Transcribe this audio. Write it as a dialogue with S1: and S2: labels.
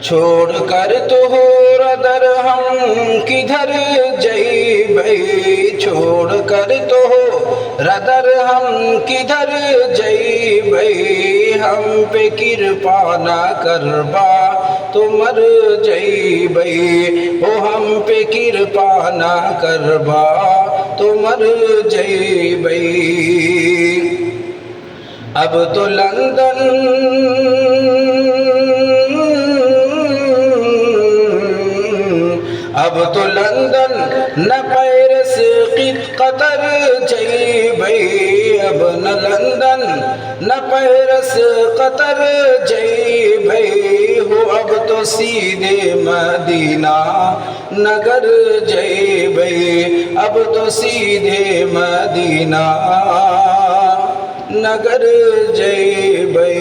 S1: छोड़ कर तो हो रदर हम किधर जइबै, छोड़ कर तो हो रदर हम किधर जइबै, हम पे कृपा न करबा तो मर जइबै, ओ हम पे कृपा न करबा तो मर जइबै। अब तो लंदन अब तो लंदन न पेरिस कतर जइबै, अब न लंदन न पेरिस कतर जइबै, हो अब तो सीधे मदीना नगर जइबै, अब तो सीधे मदीना नगर जइबै।